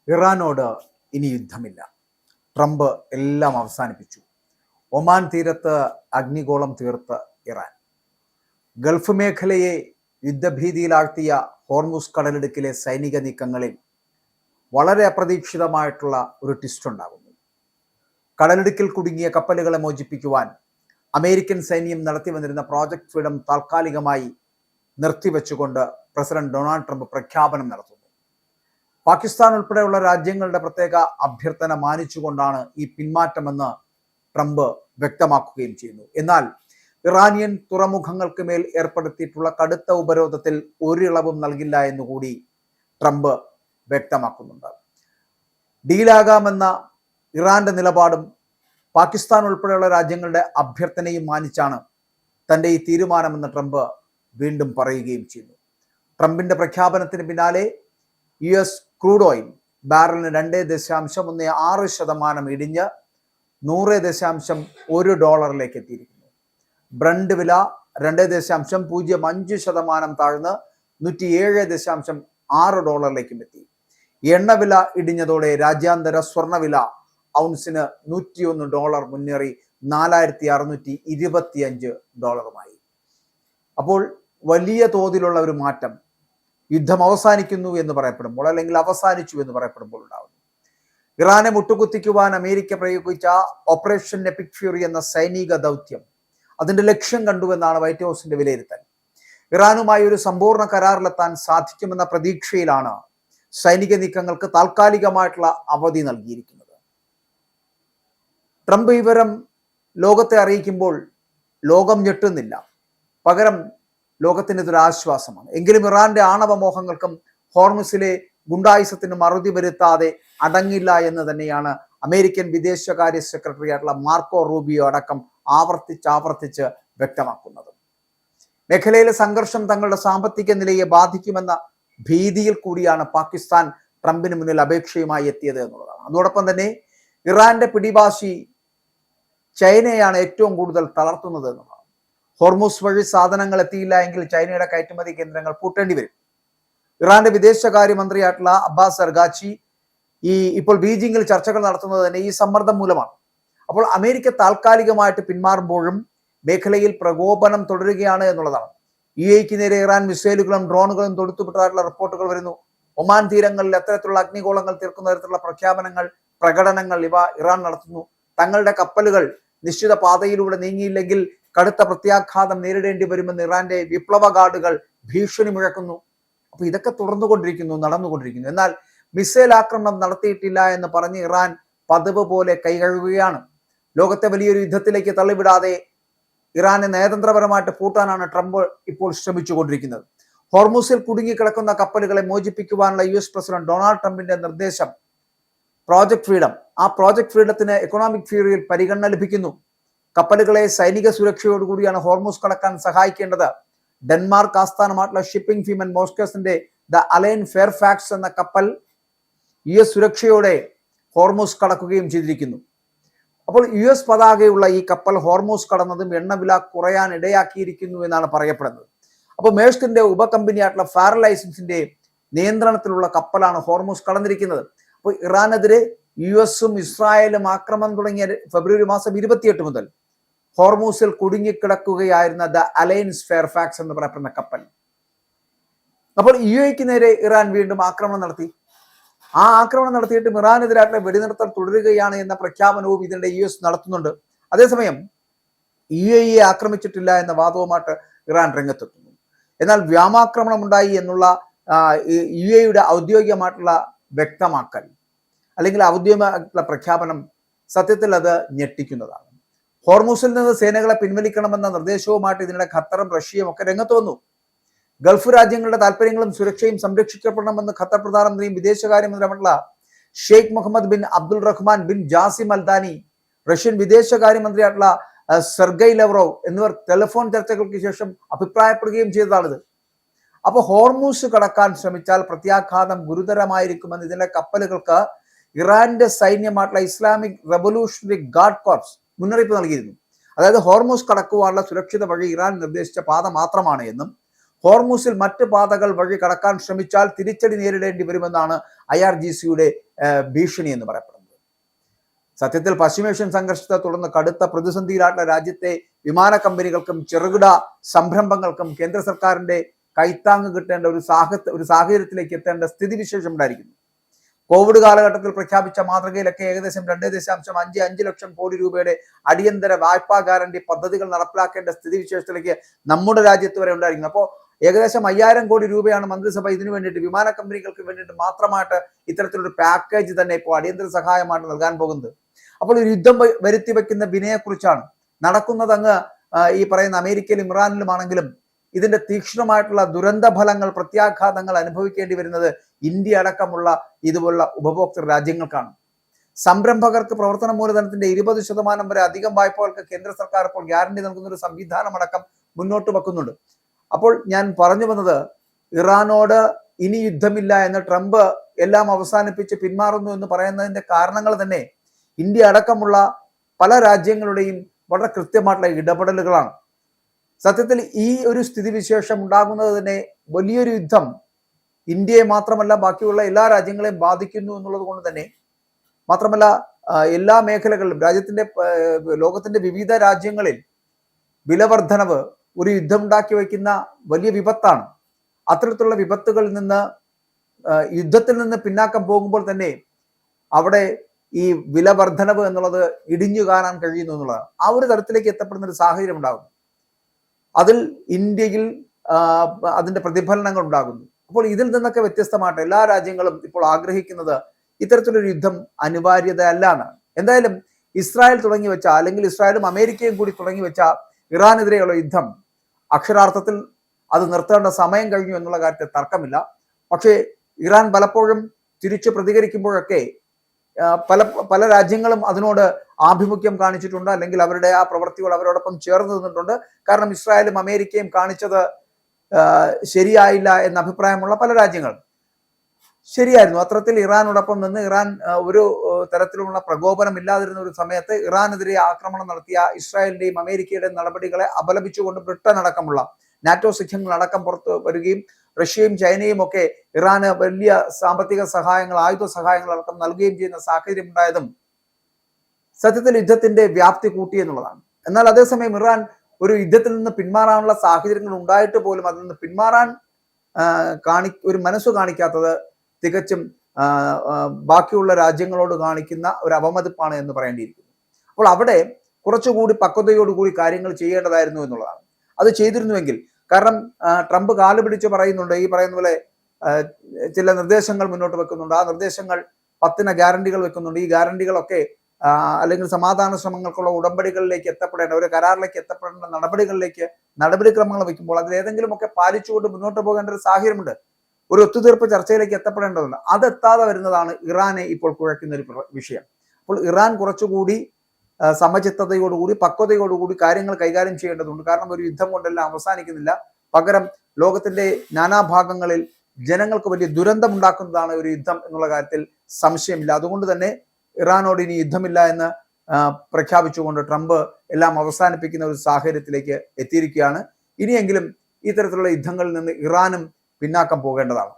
ഇറാനോട് ഇനി യുദ്ധമില്ല. ട്രംപ് എല്ലാം അവസാനിപ്പിച്ചു. ഒമാൻ തീരത്ത് അഗ്നിഗോളം തീർത്ത് ഇറാൻ. ഗൾഫ് മേഖലയെ യുദ്ധഭീതിയിലാഴ്ത്തിയ ഹോർമുസ് കടലിടുക്കിലെ സൈനിക നീക്കങ്ങളിൽ വളരെ അപ്രതീക്ഷിതമായിട്ടുള്ള ഒരു ട്വിസ്റ്റ് ഉണ്ടാകുന്നു. കടലിടുക്കിൽ കുടുങ്ങിയ കപ്പലുകളെ മോചിപ്പിക്കുവാൻ അമേരിക്കൻ സൈന്യം നടത്തി വന്നിരുന്ന പ്രോജക്ട് ഫ്രീഡം താൽക്കാലികമായി നിർത്തിവെച്ചുകൊണ്ട് പ്രസിഡന്റ് ഡൊണാൾഡ് ട്രംപ് പ്രഖ്യാപനം നടത്തുന്നു. പാകിസ്ഥാൻ ഉൾപ്പെടെയുള്ള രാജ്യങ്ങളുടെ പ്രത്യേക അഭ്യർത്ഥന മാനിച്ചുകൊണ്ടാണ് ഈ പിന്മാറ്റമെന്ന് ട്രംപ് വ്യക്തമാക്കുകയും ചെയ്യുന്നു. എന്നാൽ ഇറാനിയൻ തുറമുഖങ്ങൾക്ക് മേൽ ഏർപ്പെടുത്തിയിട്ടുള്ള കടുത്ത ഉപരോധത്തിൽ ഒരിളവും നൽകില്ല എന്നുകൂടി ട്രംപ് വ്യക്തമാക്കുന്നുണ്ട്. ഡീലാകാമെന്ന ഇറാന്റെ നിലപാടും പാകിസ്ഥാൻ ഉൾപ്പെടെയുള്ള രാജ്യങ്ങളുടെ അഭ്യർത്ഥനയും മാനിച്ചാണ് തന്റെ ഈ തീരുമാനമെന്ന് ട്രംപ് വീണ്ടും പറയുകയും ചെയ്യുന്നു. ട്രംപിന്റെ പ്രഖ്യാപനത്തിന് പിന്നാലെ US ക്രൂഡ് ഓയിൽ ബാരലിന് 2.16% ഇടിഞ്ഞ് $100.1 എത്തിയിരിക്കുന്നു. ബ്രണ്ട് വില 2.05% താഴ്ന്ന് $107.6 എത്തി. എണ്ണവില ഇടിഞ്ഞതോടെ രാജ്യാന്തര സ്വർണ്ണവില ഔൺസിന് $101 മുന്നേറി $4,625. അപ്പോൾ വലിയ തോതിലുള്ള ഒരു മാറ്റം യുദ്ധം അവസാനിക്കുന്നു എന്ന് പറയപ്പെടുമ്പോൾ, അല്ലെങ്കിൽ അവസാനിച്ചു എന്ന് പറയപ്പെടുമ്പോൾ ഉണ്ടാകുന്നു. ഇറാനെ മുട്ടുകുത്തിക്കുവാൻ അമേരിക്ക പ്രയോഗിച്ച ഓപ്പറേഷൻ എപ്പിക് ഫ്യൂറി എന്ന സൈനിക ദൗത്യം അതിന്റെ ലക്ഷ്യം കണ്ടുവെന്നാണ് വൈറ്റ് ഹൗസിന്റെ വിലയിരുത്തൽ. ഇറാനുമായി ഒരു സമ്പൂർണ്ണ കരാറിലെത്താൻ സാധിക്കുമെന്ന പ്രതീക്ഷയിലാണ് സൈനിക നീക്കങ്ങൾക്ക് താൽക്കാലികമായിട്ടുള്ള അവധി നൽകിയിരിക്കുന്നത്. ട്രംപ് വിവരം ലോകത്തെ അറിയിക്കുമ്പോൾ ലോകം ഞെട്ടുന്നില്ല. പകരം ലോകത്തിന് ഇതൊരു ആശ്വാസമാണ്. എങ്കിലും ഇറാന്റെ ആണവ മോഹങ്ങൾക്കും ഹോർമുസിലെ ഗുണ്ടായുസത്തിനും അറുതി വരുത്താതെ അടങ്ങില്ല എന്ന് തന്നെയാണ് അമേരിക്കൻ വിദേശകാര്യ സെക്രട്ടറി ആയിട്ടുള്ള മാർക്കോ റൂബിയോ അടക്കം ആവർത്തിച്ച് വ്യക്തമാക്കുന്നത്. മേഖലയിലെ സംഘർഷം തങ്ങളുടെ സാമ്പത്തിക നിലയെ ബാധിക്കുമെന്ന ഭീതിയിൽ കൂടിയാണ് പാകിസ്ഥാൻ ട്രംപിന് മുന്നിൽ അപേക്ഷയുമായി എത്തിയത് എന്നുള്ളതാണ്. അതോടൊപ്പം തന്നെ ഇറാന്റെ പിടിവാശി ചൈനയാണ് ഏറ്റവും കൂടുതൽ തളർത്തുന്നത് എന്നുള്ളതാണ്. ഹോർമുസ് വഴി സാധനങ്ങൾ എത്തിയില്ല എങ്കിൽ ചൈനയുടെ കയറ്റുമതി കേന്ദ്രങ്ങൾ പൂട്ടേണ്ടി വരും. ഇറാന്റെ വിദേശകാര്യമന്ത്രിയായിട്ടുള്ള അബ്ബാസ് അർഗാച്ചി ഇപ്പോൾ ബീജിംഗിൽ ചർച്ചകൾ നടത്തുന്നത് തന്നെ ഈ സമ്മർദ്ദം മൂലമാണ്. അപ്പോൾ അമേരിക്ക താൽക്കാലികമായിട്ട് പിന്മാറുമ്പോഴും മേഖലയിൽ പ്രകോപനം തുടരുകയാണ് എന്നുള്ളതാണ്. UAEക്ക് നേരെ ഇറാൻ മിസൈലുകളും ഡ്രോണുകളും തൊടുത്തുവിട്ടതായിട്ടുള്ള റിപ്പോർട്ടുകൾ വരുന്നു. ഒമാൻ തീരങ്ങളിൽ അത്തരത്തിലുള്ള അഗ്നിഗോളങ്ങൾ തീർക്കുന്ന തരത്തിലുള്ള പ്രഖ്യാപനങ്ങൾ, പ്രകടനങ്ങൾ ഇവ ഇറാൻ നടത്തുന്നു. തങ്ങളുടെ കപ്പലുകൾ നിശ്ചിത പാതയിലൂടെ നീങ്ങിയില്ലെങ്കിൽ കടുത്ത പ്രത്യാഘാതം നേരിടേണ്ടി വരുമെന്ന് ഇറാന്റെ വിപ്ലവ ഗാർഡുകൾ ഭീഷണി മുഴക്കുന്നു. അപ്പൊ ഇതൊക്കെ നടന്നുകൊണ്ടിരിക്കുന്നു. എന്നാൽ മിസൈൽ ആക്രമണം നടത്തിയിട്ടില്ല എന്ന് പറഞ്ഞ് ഇറാൻ പതിവ് പോലെ കൈകഴുകുകയാണ്. ലോകത്തെ വലിയൊരു യുദ്ധത്തിലേക്ക് തള്ളിവിടാതെ ഇറാനെ നയതന്ത്രപരമായിട്ട് പൂട്ടാനാണ് ട്രംപ് ഇപ്പോൾ ശ്രമിച്ചുകൊണ്ടിരിക്കുന്നത്. ഹോർമുസിൽ കുടുങ്ങിക്കിടക്കുന്ന കപ്പലുകളെ മോചിപ്പിക്കുവാനുള്ള US പ്രസിഡന്റ് ഡൊണാൾഡ് ട്രംപിന്റെ നിർദ്ദേശം പ്രോജക്ട് ഫ്രീഡം, ആ പ്രോജക്ട് ഫ്രീഡത്തിന് എക്കണോമിക് ഫ്യൂറിയിൽ പരിഗണന ലഭിക്കുന്നു. കപ്പലുകളെ സൈനിക സുരക്ഷയോടുകൂടിയാണ് ഹോർമുസ് കടക്കാൻ സഹായിക്കേണ്ടത്. ഡെൻമാർക്ക് ആസ്ഥാനമായിട്ടുള്ള ഷിപ്പിംഗ് ഫീമൻ മോസ്കസിന്റെ ദ അലൈൻ ഫെയർഫാക്സ് എന്ന കപ്പൽ US സുരക്ഷയോടെ ഹോർമുസ് കടക്കുകയും ചെയ്തിരിക്കുന്നു. അപ്പോൾ US പതാകയുള്ള ഈ കപ്പൽ ഹോർമുസ് കടന്നതും എണ്ണവില കുറയാൻ ഇടയാക്കിയിരിക്കുന്നു എന്നാണ് പറയപ്പെടുന്നത്. അപ്പോൾ മേഴ്സ്കിന്റെ ഉപകമ്പനിയായിട്ടുള്ള ഫാരൽ ലൈസൻസിന്റെ നിയന്ത്രണത്തിലുള്ള കപ്പലാണ് ഹോർമുസ് കടന്നിരിക്കുന്നത്. അപ്പോൾ ഇറാനെതിരെ US-ഉം ഇസ്രായേലും ആക്രമണം തുടങ്ങിയ ഫെബ്രുവരി മാസം 28 മുതൽ ഹോർമുസിൽ കുടുങ്ങിക്കിടക്കുകയായിരുന്ന ദ അലയൻസ് ഫെയർഫാക്സ് എന്ന് പറയപ്പെടുന്ന കപ്പൽ. അപ്പോൾ UAEക്ക് നേരെ ഇറാൻ വീണ്ടും ആക്രമണം നടത്തി. ആ ആക്രമണം നടത്തിയിട്ടും ഇറാനെതിരായിട്ടുള്ള വെടിനിർത്തൽ തുടരുകയാണ് എന്ന പ്രഖ്യാപനവും ഇതിനിടെ US നടത്തുന്നുണ്ട്. അതേസമയം UAE ആക്രമിച്ചിട്ടില്ല എന്ന വാദവുമായിട്ട് ഇറാൻ രംഗത്തെത്തുന്നു. എന്നാൽ വ്യോമാക്രമണം ഉണ്ടായി എന്നുള്ള UAEയുടെ ഔദ്യോഗികമായിട്ടുള്ള വ്യക്തമാക്കൽ, അല്ലെങ്കിൽ ഔദ്യോഗികമായിട്ടുള്ള പ്രഖ്യാപനം സത്യത്തിൽ അത് ഞെട്ടിക്കുന്നതാണ്. ഹോർമുസിൽ നിന്ന് സേനകളെ പിൻവലിക്കണമെന്ന നിർദ്ദേശവുമായിട്ട് ഇതിനിടെ ഖത്തറും റഷ്യയും ഒക്കെ രംഗത്ത് വന്നു. ഗൾഫ് രാജ്യങ്ങളുടെ താല്പര്യങ്ങളും സുരക്ഷയും സംരക്ഷിക്കപ്പെടണമെന്ന് ഖത്തർ പ്രധാനമന്ത്രിയും വിദേശകാര്യമന്ത്രിയുമായിട്ടുള്ള Sheikh Mohammed bin Abdul Rahman bin Jassim Al Thani, Russian വിദേശകാര്യമന്ത്രിയായിട്ടുള്ള സെർഗൈ ലവ്റോവ് എന്നിവർ ടെലിഫോൺ ചർച്ചകൾക്ക് ശേഷം അഭിപ്രായപ്പെടുകയും ചെയ്തതാണിത്. അപ്പോൾ ഹോർമുസ് കടക്കാൻ ശ്രമിച്ചാൽ പ്രത്യാഘാതം ഗുരുതരമായിരിക്കുമെന്ന് ഇതിന്റെ കപ്പലുകൾക്ക് ഇറാന്റെ സൈന്യമായിട്ടുള്ള ഇസ്ലാമിക് റവല്യൂഷണറി ഗാർഡ് കോർപ്സ് മുന്നറിയിപ്പ് നൽകിയിരുന്നു. അതായത് ഹോർമുസ് കടക്കുവാനുള്ള സുരക്ഷിത വഴി ഇറാൻ നിർദ്ദേശിച്ച പാത മാത്രമാണ് എന്നും ഹോർമൂസിൽ മറ്റ് പാതകൾ വഴി കടക്കാൻ ശ്രമിച്ചാൽ തിരിച്ചടി നേരിടേണ്ടി വരുമെന്നാണ് IRGCയുടെ ഭീഷണി എന്ന് പറയപ്പെടുന്നത്. സത്യത്തിൽ പശ്ചിമേഷ്യൻ സംഘർഷത്തെ തുടർന്ന് കടുത്ത പ്രതിസന്ധിയിലായിട്ടുള്ള രാജ്യത്തെ വിമാന കമ്പനികൾക്കും ചെറുകിട സംരംഭങ്ങൾക്കും കേന്ദ്ര സർക്കാരിന്റെ കൈത്താങ്ങ് കിട്ടേണ്ട ഒരു സാഹചര്യത്തിലേക്ക് എത്തേണ്ട സ്ഥിതിവിശേഷം ഉണ്ടായിരിക്കുന്നു. കോവിഡ് കാലഘട്ടത്തിൽ പ്രഖ്യാപിച്ച മാതൃകയിലൊക്കെ ഏകദേശം 2.5 ലക്ഷം കോടി രൂപയുടെ അടിയന്തര വായ്പാ ഗ്യാരണ്ടി പദ്ധതികൾ നടപ്പിലാക്കേണ്ട സ്ഥിതിവിശേഷത്തിലേക്ക് നമ്മുടെ രാജ്യത്ത് വരെ ഉണ്ടായിരിക്കുന്നു. അപ്പോൾ ഏകദേശം 5000 കോടി രൂപയാണ് മന്ത്രിസഭ ഇതിനു വേണ്ടിയിട്ട് വിമാന കമ്പനികൾക്ക് വേണ്ടിയിട്ട് മാത്രമായിട്ട് ഇത്തരത്തിലൊരു പാക്കേജ് തന്നെ ഇപ്പോൾ അടിയന്തര സഹായമായിട്ട് നൽകാൻ പോകുന്നത്. അപ്പോൾ ഒരു യുദ്ധം വരുത്തി വെക്കുന്ന വിനയെക്കുറിച്ചാണ് നടക്കുന്നത്. അങ്ങ് ഈ പറയുന്ന അമേരിക്കയിലും ഇറാനിലുമാണെങ്കിലും ഇതിന്റെ തീക്ഷ്ണമായിട്ടുള്ള ദുരന്ത ഫലങ്ങൾ, പ്രത്യാഘാതങ്ങൾ അനുഭവിക്കേണ്ടി വരുന്നത് ഇന്ത്യ അടക്കമുള്ള ഇതുപോലുള്ള ഉപഭോക്തൃ രാജ്യങ്ങൾക്കാണ്. സംരംഭകർക്ക് പ്രവർത്തന മൂലധനത്തിന്റെ 20% വരെ അധികം വായ്പകൾക്ക് കേന്ദ്ര സർക്കാർ ഇപ്പോൾ ഗ്യാരണ്ടി നൽകുന്ന ഒരു സംവിധാനമടക്കം മുന്നോട്ട് വെക്കുന്നുണ്ട്. അപ്പോൾ ഞാൻ പറഞ്ഞു വന്നത്, ഇറാനോട് ഇനി യുദ്ധമില്ല എന്ന് ട്രംപ് എല്ലാം അവസാനിപ്പിച്ച് പിന്മാറുന്നു എന്ന് പറയുന്നതിന്റെ കാരണങ്ങൾ തന്നെ ഇന്ത്യ അടക്കമുള്ള പല രാജ്യങ്ങളുടെയും വളരെ കൃത്യമായിട്ടുള്ള ഇടപെടലുകളാണ്. സത്യത്തിൽ ഈ ഒരു സ്ഥിതിവിശേഷം ഉണ്ടാകുന്നത് തന്നെ വലിയൊരു യുദ്ധം ഇന്ത്യയെ മാത്രമല്ല ബാക്കിയുള്ള എല്ലാ രാജ്യങ്ങളെയും ബാധിക്കുന്നു എന്നുള്ളത് കൊണ്ട് തന്നെ, മാത്രമല്ല എല്ലാ മേഖലകളിലും ലോകത്തിന്റെ വിവിധ രാജ്യങ്ങളിൽ വിലവർദ്ധനവ് ഒരു യുദ്ധം ഉണ്ടാക്കി വയ്ക്കുന്ന വലിയ വിപത്താണ്. അത്തരത്തിലുള്ള വിപത്തുകളിൽ നിന്ന്, യുദ്ധത്തിൽ നിന്ന് പിന്നാക്കം പോകുമ്പോൾ തന്നെ അവിടെ ഈ വിലവർദ്ധനവ് എന്നുള്ളത് ഇടിഞ്ഞു കാണാൻ കഴിയുന്നു എന്നുള്ളതാണ്. ആ ഒരു തരത്തിലേക്ക് എത്തപ്പെടുന്ന ഒരു സാഹചര്യം ഉണ്ടാകുന്നു. അതിൽ ഇന്ത്യയിൽ അതിന്റെ പ്രതിഫലനങ്ങൾ ഉണ്ടാകുന്നു. അപ്പോൾ ഇതിൽ നിന്നൊക്കെ വ്യത്യസ്തമായിട്ട് എല്ലാ രാജ്യങ്ങളും ഇപ്പോൾ ആഗ്രഹിക്കുന്നത് ഇത്തരത്തിലൊരു യുദ്ധം അനിവാര്യതയല്ല എന്നാണ്. എന്തായാലും ഇസ്രായേൽ തുടങ്ങി വെച്ച, അല്ലെങ്കിൽ ഇസ്രായേലും അമേരിക്കയും കൂടി തുടങ്ങി വെച്ച ഇറാനെതിരെയുള്ള യുദ്ധം അക്ഷരാർത്ഥത്തിൽ അത് നിർത്തേണ്ട സമയം കഴിഞ്ഞു എന്നുള്ള കാര്യത്തിൽ തർക്കമില്ല. പക്ഷേ ഇറാൻ പലപ്പോഴും തിരിച്ചു പ്രതികരിക്കുമ്പോഴൊക്കെ പല രാജ്യങ്ങളും അതിനോട് ആഭിമുഖ്യം കാണിച്ചിട്ടുണ്ട്, അല്ലെങ്കിൽ അവരുടെ ആ പ്രവൃത്തികൾ അവരോടൊപ്പം ചേർന്ന് നിന്നിട്ടുണ്ട്. കാരണം ഇസ്രായേലും അമേരിക്കയും കാണിച്ചത് ശരിയായില്ല എന്ന അഭിപ്രായമുള്ള പല രാജ്യങ്ങളും ശരിയായിരുന്നു. അത്തരത്തിൽ ഇറാനോടൊപ്പം നിന്ന് ഇറാൻ ഒരു തരത്തിലുള്ള പ്രകോപനം ഇല്ലാതിരുന്ന ഒരു സമയത്ത് ഇറാനെതിരെ ആക്രമണം നടത്തിയ ഇസ്രായേലിന്റെയും അമേരിക്കയുടെയും നടപടികളെ അപലപിച്ചുകൊണ്ട് ബ്രിട്ടൻ അടക്കമുള്ള നാറ്റോ സഖ്യങ്ങൾ അടക്കം പുറത്തു വരികയും റഷ്യയും ചൈനയും ഒക്കെ ഇറാന് വലിയ സാമ്പത്തിക സഹായങ്ങൾ, ആയുധ സഹായങ്ങൾ അടക്കം നൽകുകയും ചെയ്യുന്ന സാഹചര്യം ഉണ്ടായതും സത്യത്തിൽ യുദ്ധത്തിന്റെ വ്യാപ്തി കൂട്ടി എന്നുള്ളതാണ്. എന്നാൽ അതേസമയം ഇറാൻ ഒരു യുദ്ധത്തിൽ നിന്ന് പിന്മാറാനുള്ള സാഹചര്യങ്ങൾ ഉണ്ടായിട്ട് പോലും അതിൽ നിന്ന് പിന്മാറാൻ ഒരു മനസ്സ് കാണിക്കാത്തത് തികച്ചും ബാക്കിയുള്ള രാജ്യങ്ങളോട് കാണിക്കുന്ന ഒരു അവമതിപ്പാണ് എന്ന് പറയേണ്ടിയിരിക്കുന്നു. അപ്പോൾ അവിടെ കുറച്ചുകൂടി പക്വതയോടുകൂടി കാര്യങ്ങൾ ചെയ്യേണ്ടതായിരുന്നു എന്നുള്ളതാണ്. അത് ചെയ്തിരുന്നുവെങ്കിൽ, കാരണം ട്രംപ് കാല് പിടിച്ച് പറയുന്നുണ്ട്, ഈ പറയുന്ന പോലെ ചില നിർദ്ദേശങ്ങൾ മുന്നോട്ട് വെക്കുന്നുണ്ട്. ആ നിർദ്ദേശങ്ങൾ 10 ഗ്യാരണ്ടികൾ വെക്കുന്നുണ്ട്. ഈ ഗ്യാരണ്ടികളൊക്കെ അല്ലെങ്കിൽ സമാധാന ശ്രമങ്ങൾക്കുള്ള ഉടമ്പടികളിലേക്ക് എത്തപ്പെടേണ്ട, ഒരു കരാറിലേക്ക് എത്തപ്പെടേണ്ട നടപടിക്രമങ്ങൾ വെക്കുമ്പോൾ അതിലേതെങ്കിലുമൊക്കെ പാലിച്ചുകൊണ്ട് മുന്നോട്ട് പോകേണ്ട ഒരു സാഹചര്യമുണ്ട്. ഒരു ഒത്തുതീർപ്പ് ചർച്ചയിലേക്ക് എത്തപ്പെടേണ്ടതുണ്ട്. അതെത്താതെ വരുന്നതാണ് ഇറാനെ ഇപ്പോൾ കുഴക്കുന്ന ഒരു വിഷയം. അപ്പോൾ ഇറാൻ കുറച്ചുകൂടി സമചിത്തതയോടുകൂടി, പക്വതയോടുകൂടി കാര്യങ്ങൾ കൈകാര്യം ചെയ്യേണ്ടതുണ്ട്. കാരണം ഒരു യുദ്ധം കൊണ്ടെല്ലാം അവസാനിക്കുന്നില്ല. പകരം ലോകത്തിന്റെ നാനാഭാഗങ്ങളിൽ ജനങ്ങൾക്ക് വലിയ ദുരന്തം ഉണ്ടാക്കുന്നതാണ് ഒരു യുദ്ധം എന്നുള്ള കാര്യത്തിൽ സംശയമില്ല. അതുകൊണ്ട് തന്നെ ഇറാനോട് ഇനി യുദ്ധമില്ല എന്ന് പ്രഖ്യാപിച്ചുകൊണ്ട് ട്രംപ് എല്ലാം അവസാനിപ്പിക്കുന്ന ഒരു സാഹചര്യത്തിലേക്ക് എത്തിയിരിക്കുകയാണ്. ഇനിയെങ്കിലും ഇത്തരത്തിലുള്ള യുദ്ധങ്ങളിൽ നിന്ന് ഇറാനും പിന്നാക്കം പോകേണ്ടതാണ്.